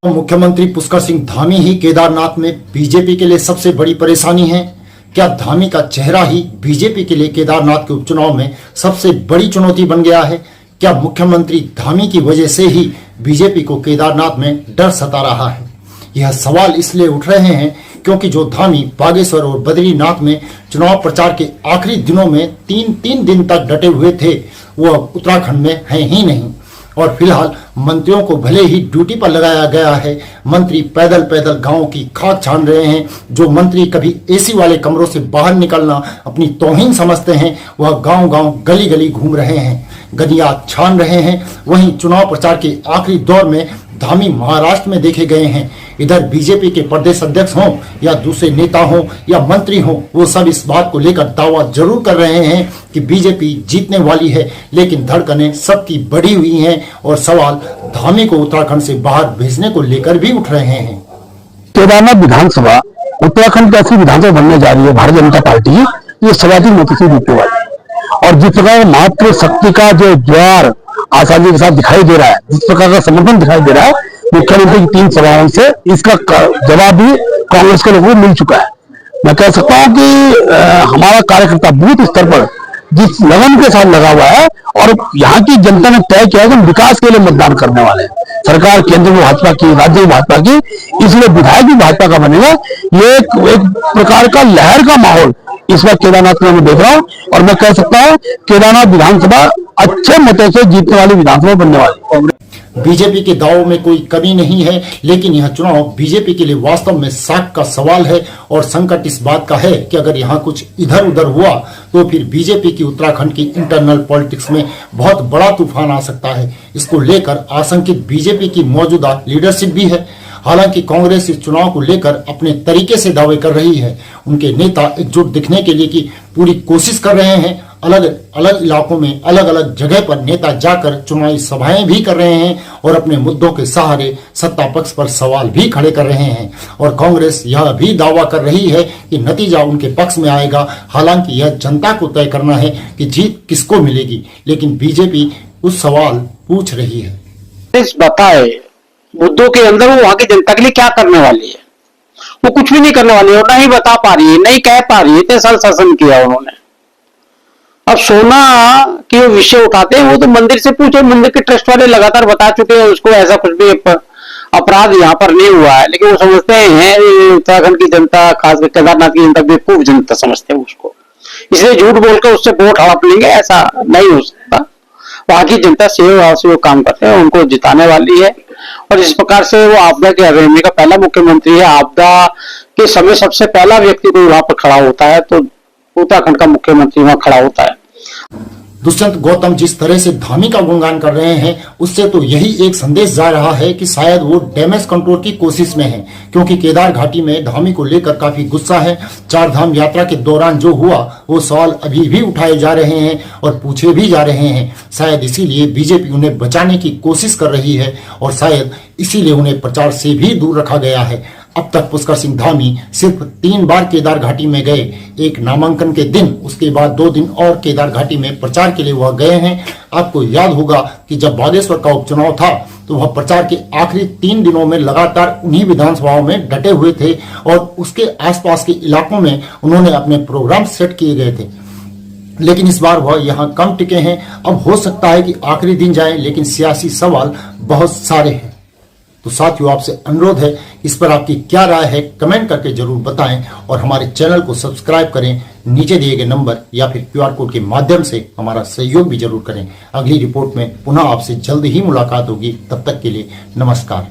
मुख्यमंत्री पुष्कर सिंह धामी ही केदारनाथ में बीजेपी के लिए सबसे बड़ी परेशानी है। क्या धामी का चेहरा ही बीजेपी के लिए केदारनाथ के उपचुनाव में सबसे बड़ी चुनौती बन गया है? क्या मुख्यमंत्री धामी की वजह से ही बीजेपी को केदारनाथ में डर सता रहा है? यह सवाल इसलिए उठ रहे हैं क्योंकि जो धामी बागेश्वर और बद्रीनाथ में चुनाव प्रचार के आखिरी दिनों में तीन दिन तक डटे हुए थे, वह उत्तराखंड में है ही नहीं। और फिलहाल मंत्रियों को भले ही ड्यूटी पर लगाया गया है, मंत्री पैदल पैदल गांव की खाक छान रहे हैं। जो मंत्री कभी एसी वाले कमरों से बाहर निकलना अपनी तौहीन समझते हैं, वह गांव गांव गली गली घूम रहे हैं, गलियां छान रहे हैं। वहीं चुनाव प्रचार के आखिरी दौर में धामी महाराष्ट्र में देखे गए हैं। इधर बीजेपी के प्रदेश अध्यक्ष हों या दूसरे नेता हों या मंत्री हों, वो सब इस बात को लेकर दावा जरूर कर रहे हैं कि बीजेपी जीतने वाली है, लेकिन धड़कनें सबकी बढ़ी हुई हैं और सवाल धामी को उत्तराखंड से बाहर भेजने को लेकर भी उठ रहे हैं। केदारनाथ विधानसभा उत्तराखंड की ऐसी विधानसभा बनने जा रही है भारतीय जनता पार्टी, ये सर्वाधिक मतों से जीतने वाली है। और जिस प्रकार मात्र शक्ति का जो ज्वार आसानी के साथ दिखाई दे रहा है, जिस प्रकार का समर्थन दिखाई दे रहा है मुख्यमंत्री की 3 सभाओं से, इसका जवाब भी कांग्रेस के लोगों को मिल चुका है। मैं कह सकता हूं कि हमारा कार्यकर्ता बूथ स्तर पर जिस लगन के साथ लगा हुआ है और यहाँ की जनता ने तय किया है कि हम विकास के लिए मतदान करने वाले हैं। सरकार केंद्र में भाजपा की, राज्य में भाजपा की, इसलिए विधायक भी भाजपा का बनेगा। ये एक प्रकार का लहर का माहौल इस वक्त केदारनाथ में मैं देख रहा हूँ और मैं कह सकता हूँ केदारनाथ विधानसभा अच्छे मतों से जीतने वाली विधानसभा बनने वाली। बीजेपी के दावों में कोई कमी नहीं है, लेकिन यह चुनाव बीजेपी के लिए वास्तव में साख का सवाल है। और संकट इस बात का है कि अगर यहाँ कुछ इधर उधर हुआ तो फिर बीजेपी की उत्तराखंड की इंटरनल पॉलिटिक्स में बहुत बड़ा तूफान आ सकता है। इसको लेकर आशंकित बीजेपी की मौजूदा लीडरशिप भी है। हालांकि कांग्रेस इस चुनाव को लेकर अपने तरीके से दावे कर रही है। उनके नेता एकजुट दिखने के लिए की पूरी कोशिश कर रहे हैं। अलग अलग इलाकों में अलग अलग जगह पर नेता जाकर चुनावी सभाएं भी कर रहे हैं और अपने मुद्दों के सहारे सत्ता पक्ष पर सवाल भी खड़े कर रहे हैं। और कांग्रेस यह भी दावा कर रही है कि नतीजा उनके पक्ष में आएगा। हालांकि यह जनता को तय करना है कि जीत किसको मिलेगी, लेकिन बीजेपी उस सवाल पूछ रही है। बताए मुद्दों के अंदर वो वहां की जनता के लिए क्या करने वाली है? वो कुछ भी नहीं करने वाली है, नहीं बता पा रही है, नहीं कह पा रही है। 3 साल शासन किया उन्होंने। अब सोना के विषय उठाते हैं, वो तो मंदिर से पूछो, मंदिर के ट्रस्ट वाले लगातार बता चुके हैं उसको ऐसा कुछ भी अपराध यहाँ पर नहीं हुआ है। लेकिन वो समझते हैं उत्तराखंड की जनता, खासकर केदारनाथ की जनता बेवकूफ जनता समझते हैं उसको, इसलिए झूठ बोलकर उससे वोट हड़प लेंगे। ऐसा नहीं हो सकता। वहां की जनता सेवा भाव से वो काम करते हैं, उनको जिताने वाली है। और इस प्रकार से वो आपदा के अग्रणी का पहला मुख्यमंत्री है। आपदा के समय सबसे पहला व्यक्ति कोई वहां पर खड़ा होता है तो उत्तराखंड का मुख्यमंत्री वहां खड़ा होता है। दुष्यंत गौतम जिस तरह से धामी का गुणगान कर रहे हैं, उससे तो यही एक संदेश जा रहा है कि शायद वो डैमेज कंट्रोल की कोशिश में है, क्योंकि केदार घाटी में धामी को लेकर काफी गुस्सा है। 4 धाम यात्रा के दौरान जो हुआ वो सवाल अभी भी उठाए जा रहे हैं और पूछे भी जा रहे हैं। शायद इसीलिए बीजेपी उन्हें बचाने की कोशिश कर रही है और शायद इसीलिए उन्हें प्रचार से भी दूर रखा गया है। अब तक पुष्कर सिंह धामी सिर्फ 3 बार केदार घाटी में गए, एक नामांकन के दिन, उसके बाद 2 दिन और केदार घाटी में प्रचार के लिए वह गए हैं। आपको याद होगा कि जब बागेश्वर का उपचुनाव था तो वह प्रचार के आखिरी 3 दिनों में लगातार उन्हीं विधानसभाओं में डटे हुए थे और उसके आसपास के इलाकों में उन्होंने अपने प्रोग्राम सेट किए गए थे। लेकिन इस बार वह यहाँ कम टिके हैं। अब हो सकता है कि आखिरी दिन जाए, लेकिन सियासी सवाल बहुत सारे हैं। तो साथियों, आपसे अनुरोध है, इस पर आपकी क्या राय है कमेंट करके जरूर बताएं और हमारे चैनल को सब्सक्राइब करें। नीचे दिए गए नंबर या फिर QR कोड के माध्यम से हमारा सहयोग भी जरूर करें। अगली रिपोर्ट में पुनः आपसे जल्द ही मुलाकात होगी। तब तक के लिए नमस्कार।